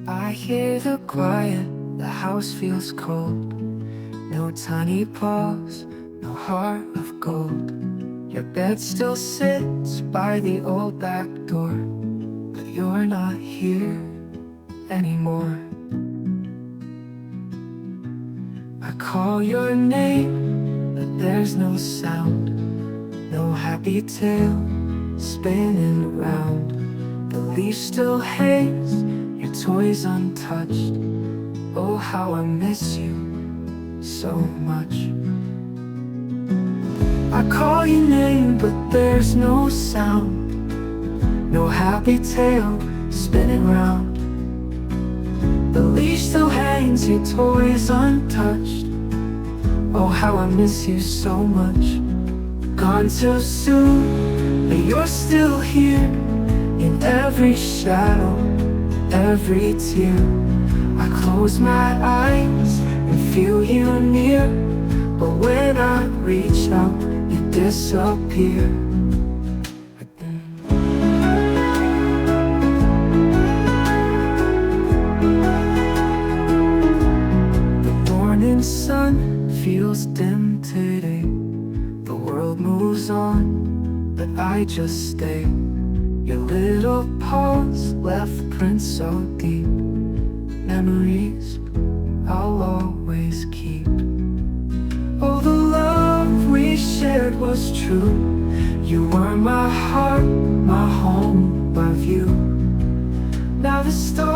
I hear the quiet, the house feels cold. No tiny paws, no heart of gold. Your bed still sits by the old back door, but you're not here anymore. I call your name, but there's no sound. No happy tale spinning around. The leaf still hangs, your toys untouched. Oh, how I miss you so much. I call your name, but there's no sound. No happy tale spinning round. The leash still hangs, your toys untouched. Oh, how I miss you so much. Gone too soon, but you're still here. In every shadow, every tear. I close my eyes and feel you near, but when I reach out, you disappear. The morning sun feels dim today. The world moves on, but I just stay. Your little paws left prints so deep. Memories I'll always keep. Oh, the love we shared was true. You were my heart, my home, my view. Now the story